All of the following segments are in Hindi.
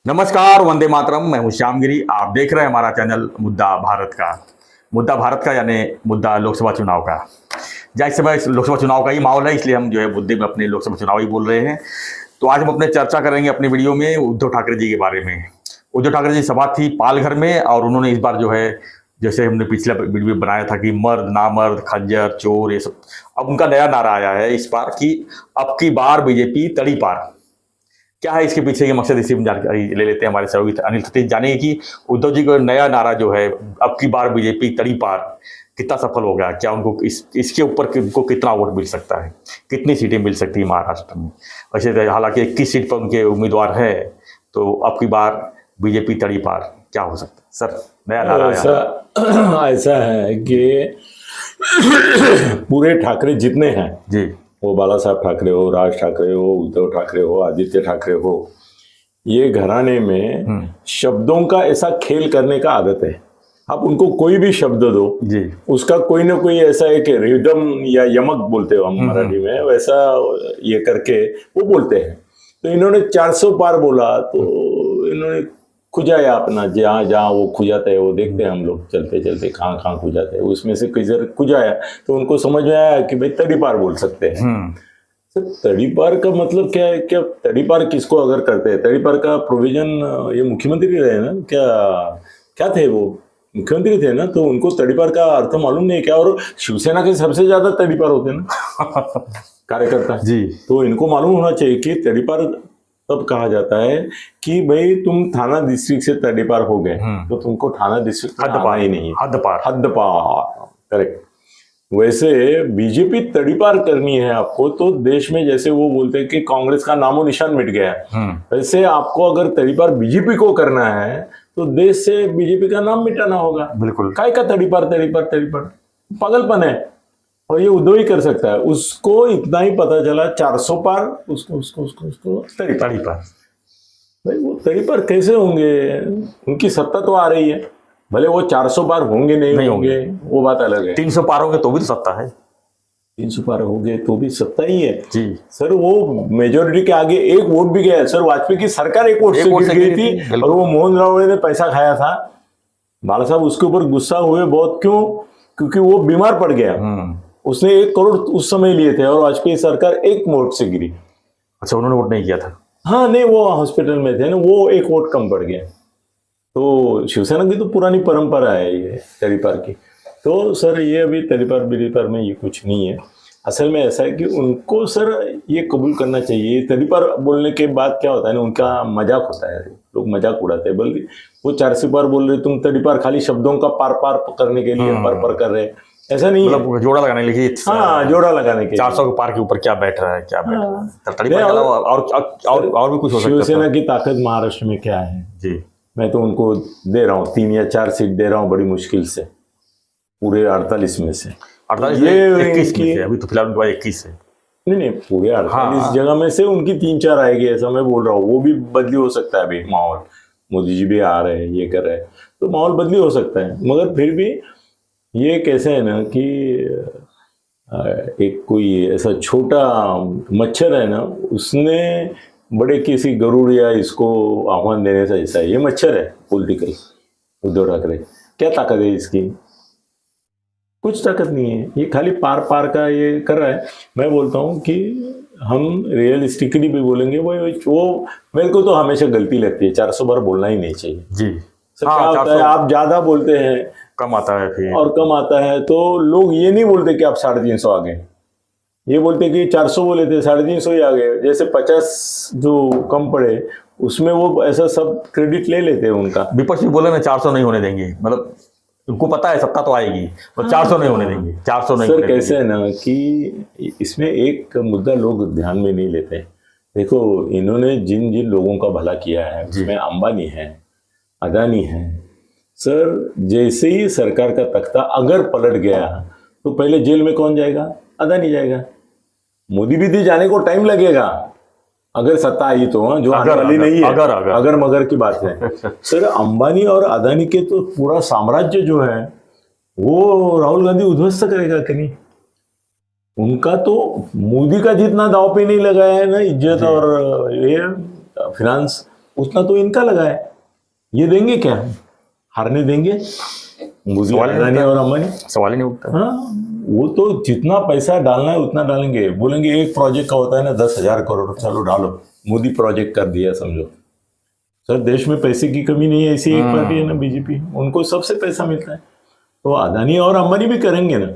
नमस्कार, वंदे मातरम। मैं हूं श्यामगिरी। आप देख रहे हैं हमारा चैनल मुद्दा भारत का यानी मुद्दा लोकसभा चुनाव का। जाहिर सी बात, लोकसभा चुनाव का ही माहौल है, इसलिए हम जो है मुद्दे में अपने लोकसभा चुनाव ही बोल रहे हैं। तो आज हम अपने चर्चा करेंगे अपनी वीडियो में उद्धव ठाकरे जी के बारे में। उद्धव ठाकरे जी सभा थी पालघर में, और उन्होंने इस बार जो है, जैसे हमने पिछला वीडियो बनाया था कि मर्द नामर्द खंजर चोर ये सब, अब उनका नया नारा आया है इस बार कि अब की बार बीजेपी तड़ी पार। क्या है इसके पीछे के मकसद, इसी में जानकारी ले लेते हैं। हमारे सहयोगी अनिल सतीश जानेंगे कि उद्धव जी का नया नारा जो है अब की बार बीजेपी तड़ी पार कितना सफल हो गया, क्या उनको इसके ऊपर उनको कितना वोट मिल सकता है, कितनी सीटें मिल सकती है महाराष्ट्र में। वैसे हालांकि 21 सीट पर उनके उम्मीदवार है, तो अब की बार बीजेपी तड़ी पार क्या हो सकता है सर? नया नारा ऐसा है कि पूरे ठाकरे जितने हैं जी, वो बाला साहब ठाकरे हो, राज ठाकरे हो, उद्धव ठाकरे हो, आदित्य ठाकरे हो, ये घराने में शब्दों का ऐसा खेल करने का आदत है। आप उनको कोई भी शब्द दो जी, उसका कोई ना कोई ऐसा है कि रिदम या यमक बोलते हो हम मराठी में, वैसा ये करके वो बोलते हैं। तो इन्होंने 400 पार बोला, तो इन्होंने खुजाया अपना, जहाँ जहाँ वो खुजाता है वो देखते हैं हम लोग चलते चलते कहाँ कहाँ खुजाते हैं, उसमें से किधर खुजाया तो उनको समझ में आया कि भाई तड़ी पार बोल सकते हैं। तो तड़ी पार का मतलब क्या है? क्या तड़ी पार किसको अगर करते हैं? तड़ी पार का प्रोविजन ये मुख्यमंत्री रहे ना, क्या थे वो मुख्यमंत्री थे ना, तो उनको तड़ी पार का अर्थ मालूम नहीं क्या। और शिवसेना के सबसे ज्यादा तड़ी पार होते हैं ना कार्यकर्ता जी, तो इनको मालूम होना चाहिए कि तड़ी पार तब कहा जाता है कि भाई तुम थाना डिस्ट्रिक्ट से तड़ी पार हो गए तो तुमको थाना डिस्ट्रिक्ट हद पार ही नहीं है, हद पार करेक्ट। वैसे बीजेपी तड़ी पार करनी है आपको, तो देश में जैसे वो बोलते हैं कि कांग्रेस का नामो निशान मिट गया है, वैसे आपको अगर तड़ी पार बीजेपी को करना है तो देश से बीजेपी का नाम मिटाना होगा। बिल्कुल। काय का तड़ी पार पागलपन है, और ये उद्धव ही कर सकता है। उसको इतना ही पता चला 400 पार, उसको तड़ी पार। भाई वो तड़ी पार कैसे होंगे? उनकी सत्ता तो आ रही है, भले वो 400 पार होंगे नहीं होंगे वो बात अलग है। 300 पार होंगे तो भी तो सत्ता है। 300 पार होंगे तो भी सत्ता ही है जी सर। वो मेजोरिटी के आगे एक वोट भी गया सर। वाजपेयी की सरकार एक वोट से गिर गई थी, और वो मोहन राव ने पैसा खाया था। बाला साहब उसके ऊपर गुस्सा हुए बहुत, क्यों? क्योंकि वो बीमार पड़ गया। उसने 1 करोड़ उस समय लिए थे, और वाजपेयी सरकार एक वोट से गिरी। अच्छा, उन्होंने वोट नहीं किया था? हाँ नहीं, वो हॉस्पिटल में थे ना, वो 1 वोट कम पड़ गया। तो शिवसेना की तो पुरानी परंपरा है ये तड़ी पार की। तो सर ये अभी तड़ी पार बिड़ी पार में ये कुछ नहीं है। असल में ऐसा है कि उनको सर ये कबूल करना चाहिए। तड़ी पार बोलने के बाद क्या होता है ना, उनका मजाक होता है, लोग मजाक उड़ाते हैं। बल्कि वो 400 पार बोल रहे, तुम तड़ी पार खाली शब्दों का पार पार करने के लिए पर कर रहे, ऐसा नहीं है। मतलब जोड़ा लगाने के लिए। हाँ, जोड़ा लगाने के लिए। 400 के पार के ऊपर क्या बैठ रहा है, क्या बैठ रहा है? तड़ी पार के अलावा और भी कुछ हो सकता है। शिवसेना की ताकत महाराष्ट्र में क्या है जी, मैं तो उनको दे रहा हूँ 3 या 4 सीट दे रहा हूँ, बड़ी मुश्किल से, पूरे 48 में से। 48 ये 21 में से, अभी तो फिलहाल उनके पास 21 है। नहीं पूरे 48 जगह में से उनकी 3-4 आएगी, ऐसा मैं बोल रहा हूँ। वो भी बदली हो सकता है अभी माहौल, मोदी जी भी आ रहे हैं, ये कर रहे हैं, तो माहौल बदली हो सकता है। मगर फिर भी ये कैसे है ना कि एक कोई ऐसा छोटा मच्छर है ना, उसने बड़े किसी गरुड़ या इसको आह्वान देने से ऐसा है। ये मच्छर है पॉलिटिकल। उद्धव ठाकरे क्या ताकत है इसकी? कुछ ताकत नहीं है। ये खाली पार पार का ये कर रहा है। मैं बोलता हूँ कि हम रियलिस्टिकली भी बोलेंगे, वो मेरे को तो हमेशा गलती लगती है, 400 बार बोलना ही नहीं चाहिए जी। सर। क्या होता है, आप ज्यादा बोलते हैं, कम आता है फिर, और कम आता है, तो लोग ये नहीं बोलते कि आप 350 आ गए, ये बोलते कि 400 बोले थे 350 ही आ गए। जैसे 50 जो कम पड़े उसमें वो ऐसा सब क्रेडिट ले लेते हैं उनका। विपक्ष भी बोले ना 400 नहीं होने देंगे, मतलब उनको पता है सत्ता तो आएगी, तो 400 नहीं होने देंगे, 400 नहीं। सर कैसे है ना कि इसमें एक मुद्दा लोग ध्यान में नहीं लेते। देखो, इन्होंने जिन जिन लोगों का भला किया है उसमें अंबानी है, अदानी है। सर जैसे ही सरकार का तख्ता अगर पलट गया तो पहले जेल में कौन जाएगा? अदानी जाएगा। मोदी भी जाने को टाइम लगेगा अगर सत्ता आई तो, जो आने वाली नहीं है। अगर मगर की बात है सर। अंबानी और अदानी के तो पूरा साम्राज्य जो है वो राहुल गांधी उद्ध्वस्त करेगा कि नहीं? उनका तो मोदी का जितना दाव पे नहीं लगाया है ना इज्जत और ये फिनांस, उतना तो इनका लगा है, ये देंगे क्या? हारने देंगे मोदी, अडानी और अंबानी? सवाल ही नहीं उठता। हाँ, वो तो जितना पैसा डालना है उतना डालेंगे। बोलेंगे एक प्रोजेक्ट का होता है ना 10,000 करोड़, चलो डालो, मोदी प्रोजेक्ट कर दिया समझो। सर देश में पैसे की कमी नहीं है, ऐसी एक पार्टी है ना बीजेपी, उनको सबसे पैसा मिलता है। तो अडानी और अंबानी भी करेंगे ना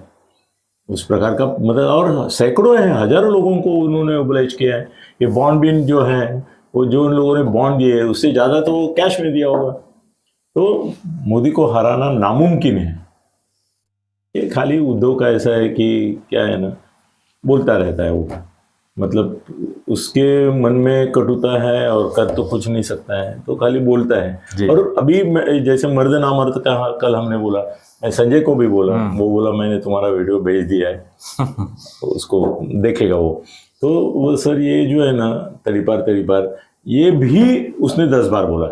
उस प्रकार का, मतलब, और सैकड़ों हैं, हजारों लोगों को उन्होंने ओबलाइज किया है। ये बॉन्ड बिन जो है, वो जो उन लोगों ने बॉन्ड दिए है उससे ज्यादा तो कैश में दिया होगा। तो मोदी को हराना नामुमकिन है। ये खाली उद्धव का ऐसा है कि क्या है ना, बोलता रहता है वो, मतलब उसके मन में कटुता है और कर तो कुछ नहीं सकता है, तो खाली बोलता है। और अभी जैसे मर्द नामर्द का कल हमने बोला, मैं संजय को भी बोला, वो बोला मैंने तुम्हारा वीडियो भेज दिया है तो उसको देखेगा वो। तो वो सर ये जो है ना तरीपार ये भी उसने 10 बार बोला।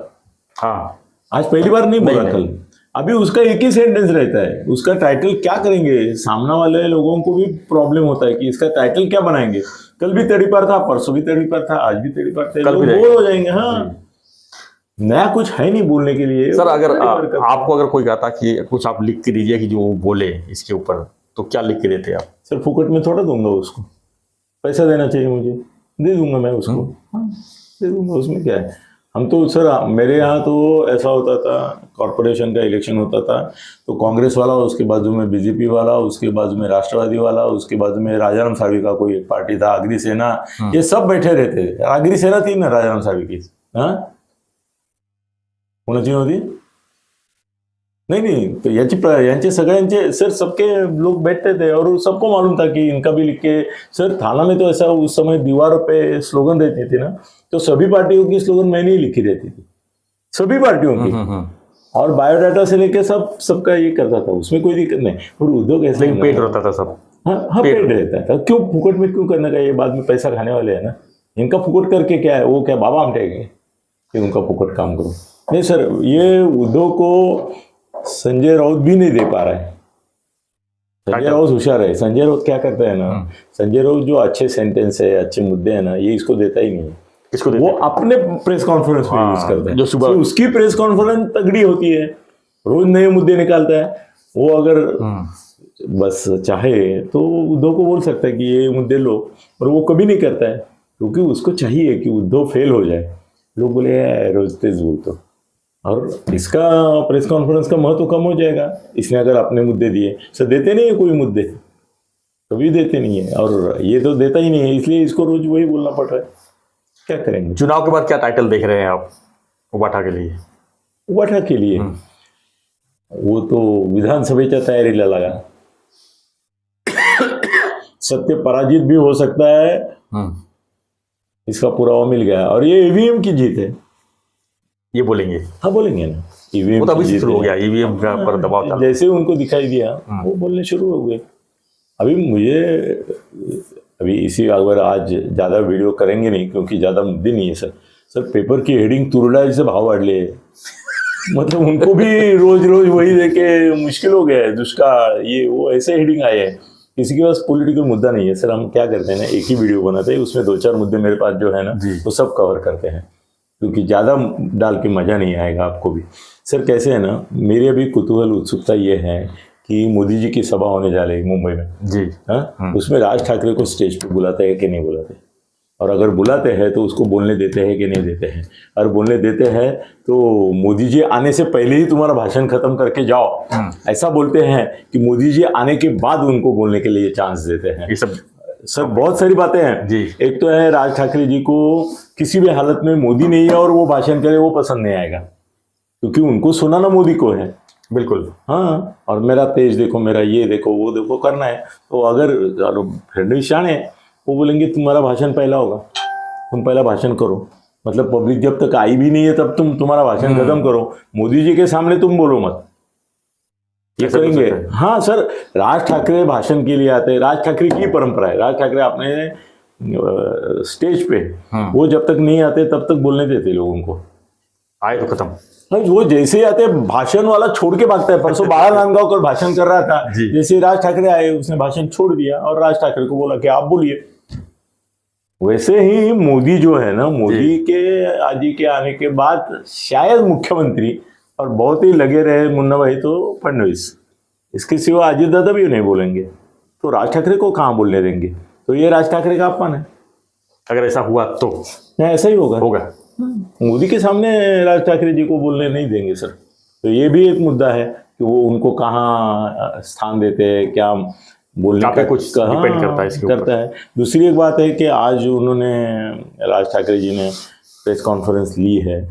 हाँ, आज पहली बार नहीं बोला, कल अभी उसका एक ही सेंटेंस रहता है। उसका टाइटल क्या करेंगे, सामने वाले लोगों को भी प्रॉब्लम होता है कि इसका टाइटल क्या बनाएंगे। कल भी तड़ीपार था, परसों भी तड़ीपार था, आज भी तड़ीपार था, कल भी बोर हो जाएंगे। हाँ, नया कुछ है नहीं बोलने के लिए। सर अगर आपको अगर कोई कहता कि कुछ आप लिख के दीजिए कि जो वो बोले इसके ऊपर, तो क्या लिख के देते आप? सर फुकट में थोड़ा दूंगा उसको, पैसा देना चाहिए मुझे, दे दूंगा मैं उसको। हाँ, दे दूंगा, उसमें क्या है। हम तो सर, मेरे यहाँ तो ऐसा होता था, कॉर्पोरेशन का इलेक्शन होता था तो कांग्रेस वाला, उसके बाजू में बीजेपी वाला, उसके बाजू में राष्ट्रवादी वाला, उसके बाजू में राजाराम सावी का कोई एक पार्टी था, अग्नि सेना, ये सब बैठे रहते थे। अग्नि सेना थी ना राजाराम सावी की? हाँ, कोणाची नव्हती? नहीं, तो यांचे सगळ्यांचे सर, सबके लोग बैठते थे और सबको मालूम था कि इनका भी लिख के। सर थाना में तो ऐसा उस समय दीवारों पे स्लोगन देती थी ना, तो सभी पार्टियों की स्लोगन मैंने ही लिखी रहती थी, सभी पार्टियों की, और बायोडाटा से लेके सबका ये करता था, उसमें कोई दिक्कत नहीं। और उद्योग ऐसे पेड रहता था सब। हाँ, पेड रहता था। क्यों फुकट में क्यों करना का, ये बाद में पैसा खाने वाले है ना, इनका फुकट करके क्या है, वो क्या बाबा हम टेकेंगे कि उनका फुकट काम करो? नहीं सर, ये उद्योग को संजय राउत भी नहीं दे पा रहा है। संजय राउत होशियार है। संजय राउत क्या करता है ना, संजय राउत जो अच्छे सेंटेंस है, अच्छे मुद्दे हैं ना, ये इसको देता ही नहीं है। इसको वो अपने प्रेस कॉन्फ्रेंस में यूज करता है, जो सुबह उसकी प्रेस कॉन्फ्रेंस तगड़ी होती है, रोज नए मुद्दे निकालता है वो। अगर बस चाहे तो उद्धव को बोल सकता है कि ये मुद्दे लो, और वो कभी नहीं करता है, क्योंकि उसको चाहिए कि उद्धव फेल हो जाए। लोग बोले रोज तेज बोलते, और इसका प्रेस कॉन्फ्रेंस का महत्व कम हो जाएगा इसने अगर अपने मुद्दे दिए। सर देते नहीं है कोई मुद्दे, कभी देते नहीं है, और ये तो देता ही नहीं है, इसलिए इसको रोज वही बोलना पड़ रहा है। क्या करेंगे? चुनाव के बाद क्या टाइटल देख रहे हैं आप उबाठा के लिए? उबाठा के लिए वो तो विधानसभेच्या तयारीला लगा। सत्य पराजित भी हो सकता है, इसका पुरावा मिल गया, और ये ईवीएम की जीत है, ये बोलेंगे। हाँ बोलेंगे ना, ईवीएम तो अभी शुरू हो गया, ईवीएम का पर दबाव था। जैसे उनको दिखाई दिया वो बोलने शुरू हो गए। अभी इसी, अगर आज ज्यादा वीडियो करेंगे नहीं क्योंकि ज्यादा मुद्दे नहीं है सर पेपर की हेडिंग तुरडाळीचे भाव वाढले, मतलब उनको भी रोज रोज वही देके मुश्किल हो गया है, दुष्काळ ये वो ऐसे हेडिंग आए हैं। किसी के पास पॉलिटिकल मुद्दा नहीं है सर, हम क्या करते हैं ना, एक ही वीडियो बनाते हैं, उसमें 2-4 मुद्दे मेरे पास जो है ना वो सब कवर करते हैं, क्योंकि ज़्यादा डाल के मज़ा नहीं आएगा आपको भी। सर कैसे है ना, मेरी अभी कुतूहल उत्सुकता ये है कि मोदी जी की सभा होने जा रही मुंबई में जी, हाँ, उसमें राज ठाकरे को स्टेज पे बुलाते हैं कि नहीं बुलाते, और अगर बुलाते हैं तो उसको बोलने देते हैं कि नहीं देते हैं, और बोलने देते हैं तो मोदी जी आने से पहले ही तुम्हारा भाषण खत्म करके जाओ, ऐसा बोलते हैं कि मोदी जी आने के बाद उनको बोलने के लिए चांस देते हैं। ये सब सर बहुत सारी बातें हैं जी। एक तो है राज ठाकरे जी को किसी भी हालत में मोदी नहीं है और वो भाषण करे वो पसंद नहीं आएगा, क्योंकि उनको सुनाना मोदी को है, बिल्कुल, हाँ, और मेरा तेज देखो, मेरा ये देखो, वो देखो करना है। तो अगर फडणवीस शान है, वो बोलेंगे तुम्हारा भाषण पहला होगा, तुम पहला भाषण करो, मतलब पब्लिक जब तक आई भी नहीं है तब तुम्हारा भाषण खत्म करो, मोदी जी के सामने तुम बोलो मत, ये करेंगे। हाँ सर, राज ठाकरे भाषण के लिए आते हैं, राज ठाकरे की परंपरा है, राज ठाकरे अपने स्टेज पे वो जब तक नहीं आते तब तक बोलने देते लोगों को, आए तो खत्म। वो जैसे ही आते भाषण वाला छोड़ के भागता है। परसों बाला नांदगांवकर भाषण कर रहा था, जैसे राज ठाकरे आए उसने भाषण छोड़ दिया और राज ठाकरे को बोला कि आप बोलिए, वैसे ही मोदी जो है ना, मोदी के आज के आने के बाद शायद मुख्यमंत्री और बहुत ही लगे रहे मुन्ना भाई तो फडणवीस, इसके सिवा अजित दादा भी नहीं बोलेंगे, तो राज ठाकरे को कहाँ बोलने देंगे? तो ये राज ठाकरे का अपमान है। अगर ऐसा हुआ तो नहीं, ऐसा ही होगा। होगा। मोदी के सामने राज ठाकरे जी को बोलने नहीं देंगे सर। तो ये भी एक मुद्दा है कि वो उनको कहाँ स्थान देते हैं, क्या बोलने का कुछ डिपेंड करता है इसके ऊपर। है। दूसरी एक बात है कि आज उन्होंने राज ठाकरे जी ने प्रेस कॉन्फ्रेंस ली है,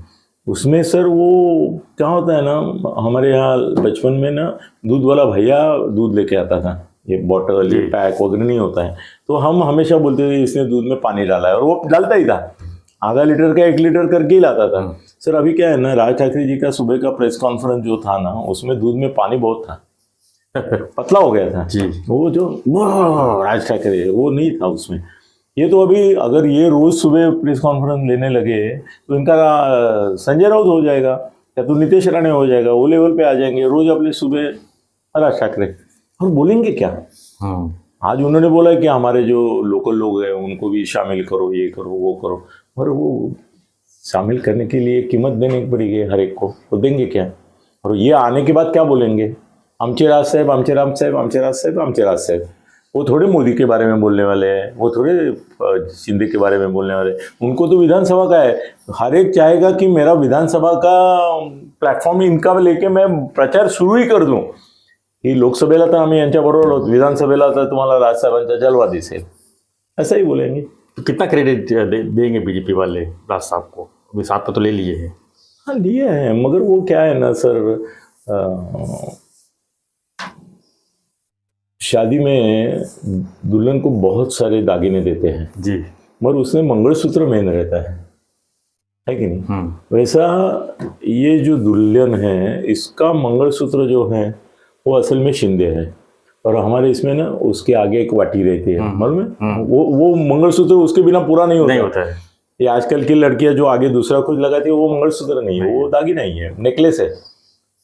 उसमें सर वो क्या होता है ना, हमारे यहाँ बचपन में ना दूध वाला भैया दूध लेके आता था, ये बॉटल ये पैक वगैरह नहीं होता है, तो हम हमेशा बोलते थे इसने दूध में पानी डाला है, और वो डालता ही था, आधा लीटर का 1 लीटर करके ही लाता था। सर अभी क्या है ना, राज ठाकरे जी का सुबह का प्रेस कॉन्फ्रेंस जो था ना, उसमें दूध में पानी बहुत था, पतला हो गया था जी। वो जो राज ठाकरे वो नहीं था उसमें। ये तो अभी अगर ये रोज सुबह प्रेस कॉन्फ्रेंस लेने लगे तो इनका संजय राउत हो जाएगा या तो नीतीश राणे हो जाएगा, वो लेवल पे आ जाएंगे रोज अपने सुबह राज ठाकरे। और बोलेंगे क्या? आज उन्होंने बोला कि हमारे जो लोकल लोग हैं उनको भी शामिल करो, ये करो वो करो, और वो शामिल करने के लिए कीमत देनी पड़ेगी हर एक को, तो देंगे क्या? और ये आने के बाद क्या बोलेंगे? आमचे राज साहेब, आमचे राम साहेब, आमचे राज साहेब, आमचे राज साहेब। वो थोड़े मोदी के बारे में बोलने वाले हैं, वो थोड़े शिंदे के बारे में बोलने वाले। उनको तो विधानसभा का है, हर एक चाहेगा कि मेरा विधानसभा का प्लॅटफॉर्म इनका लेके मैं प्रचार सुरू ही कर दूं की लोकसभेला तर आम्ही यांच्याबरोबर आहोत, विधानसभेला तर तुम्हाला राजसाहेबांचा जलवा दिसेल, ऐसा ही बोलेंगे। तो कितना क्रेडिट देंगे बीजेपी वाले राज साहब को? अभी साथ तो ले लिए हैं। हाँ लिए हैं, मगर वो क्या है ना सर, शादी में दुल्हन को बहुत सारे दागिने देते हैं जी, मगर उसमें मंगलसूत्र मेन रहता है कि नहीं? वैसा ये जो दुल्हन है इसका मंगलसूत्र जो है वो असल में शिंदे है, और हमारे इसमें ना उसके आगे एक वाटी रहती है, मालूम है? वो मंगलसूत्र उसके बिना पूरा नहीं होता है। ये आजकल की लड़कियां जो आगे दूसरा कुछ लगाती है वो मंगलसूत्र नहीं है, वो दागिना ही है, नेकलेस है।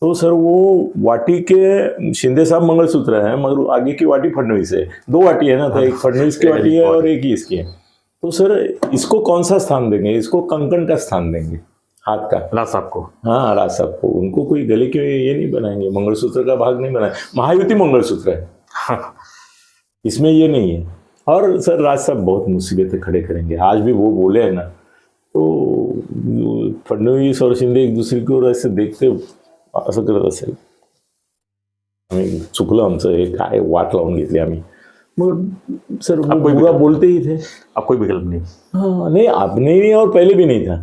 तो सर वो वाटी के शिंदे साहब मंगलसूत्र है, मगर आगे की वाटी फडणवीस है। 2 वाटी है ना, तो एक फडणवीस की वाटी है और एक ही इसकी है। तो सर इसको कौन सा स्थान देंगे? इसको कंकण का स्थान देंगे, हाथ का, राज साहब को। हाँ राज साहब को। उनको कोई गले के ये नहीं बनाएंगे, मंगलसूत्र का भाग नहीं बनाए। महायुति मंगलसूत्र है, इसमें ये नहीं है। और सर राज साहब बहुत मुसीबतें खड़े करेंगे। आज भी वो बोले है ना, तो फडणवीस और शिंदे एक दूसरे को ऐसे देखते असं करत असेल, आम्ही चुकलं आमचं, हे काय वाट लावून घेतली आम्ही। मग सर वो बुरा बोलते ही थे। अब कोई विकल्प नहीं। हाँ नहीं, अब नहीं और पहले भी नहीं था,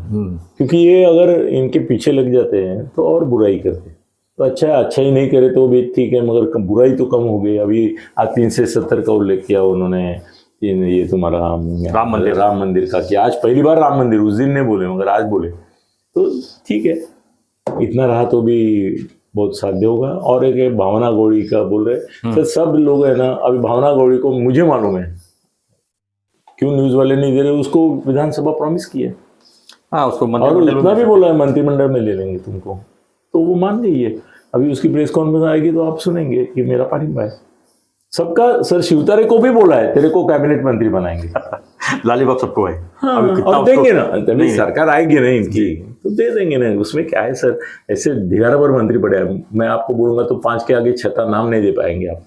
क्योंकि ये अगर इनके पीछे लग जाते हैं तो और बुराई करते। तो अच्छा ही नहीं करे तो भी ठीक है, मगर बुराई तो कम हो गई। अभी आज 370 का उल्लेख किया उन्होंने, ये तुम्हारा राम मंदिर का किया। आज पहली बार राम मंदिर, उस दिन नहीं बोले मगर आज बोले, तो ठीक है, इतना रहा तो भी बहुत साध्य होगा। और एक भावना गौड़ी का बोल रहे सर, सब लोग है ना, अभी भावना गौड़ी को मुझे मालूम है क्यों न्यूज वाले नहीं दे रहे, उसको विधानसभा प्रॉमिस किया। हाँ, उसको और इतना भी बोला है मंत्रिमंडल में ले लेंगे तुमको, तो वो मान गई है। अभी उसकी प्रेस कॉन्फ्रेंस आएगी तो आप सुनेंगे कि मेरा पानी है सबका। सर शिवतारे को भी बोला है, तेरे को कैबिनेट मंत्री बनाएंगे। लालीबाग सबको है। हाँ, और देंगे ना, नहीं सरकार आएगी ना इनकी तो दे देंगे ना। उसमें क्या है सर, ऐसे 11 बार मंत्री पड़े हैं, मैं आपको बोलूंगा तो 5 के आगे 6 नाम नहीं दे पाएंगे आप।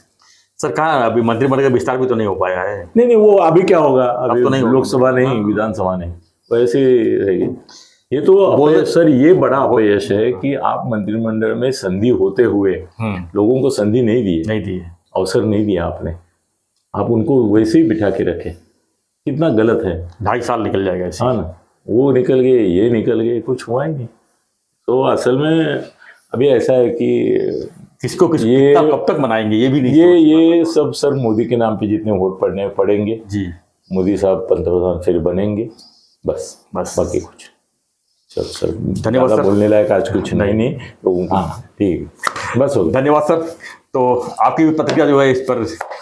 सर कहाँ अभी मंत्रिमंडल का विस्तार भी तो नहीं हो पाया है। नहीं वो अभी क्या होगा, अभी तो नहीं, लोकसभा नहीं, विधानसभा नहीं, वैसे रहेगी। ये तो सर ये बड़ा अपयश है कि आप मंत्रिमंडल में संधि होते हुए लोगों को संधि नहीं दी, अवसर नहीं दिया आपने, आप उनको वैसे ही बिठा के रखे। कितना गलत है। 2.5 साल निकल जाएगा ऐसे। हाँ ना, वो निकल गए, ये निकल गए, कुछ हुआ ही नहीं। तो असल में अभी ऐसा है कि किसको ये कब तक मनाएंगे ये भी नहीं। ये सब सर मोदी के नाम पे जितने वोट पड़ेंगे जी, मोदी साहब पंतप्रधान फिर बनेंगे, बस बाकी कुछ। चल सर, धन्यवाद सर। बोलने लायक आज कुछ नहीं लोगों को। ठीक, बस हो गया। धन्यवाद सर। तो आपकी भी प्रतिक्रिया जो है इस पर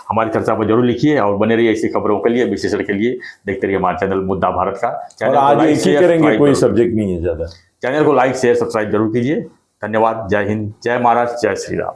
हमारी चर्चा पर जरूर लिखिए और बने रहिए ऐसी खबरों के लिए, विश्लेषण के लिए। देखते रहिए हमारा चैनल मुद्दा भारत का। और आज एक ही करेंगे, कोई सब्जेक्ट नहीं है ज़्यादा। चैनल को लाइक शेयर सब्सक्राइब जरूर कीजिए। धन्यवाद। जय हिंद, जय महाराज, जय श्री राम।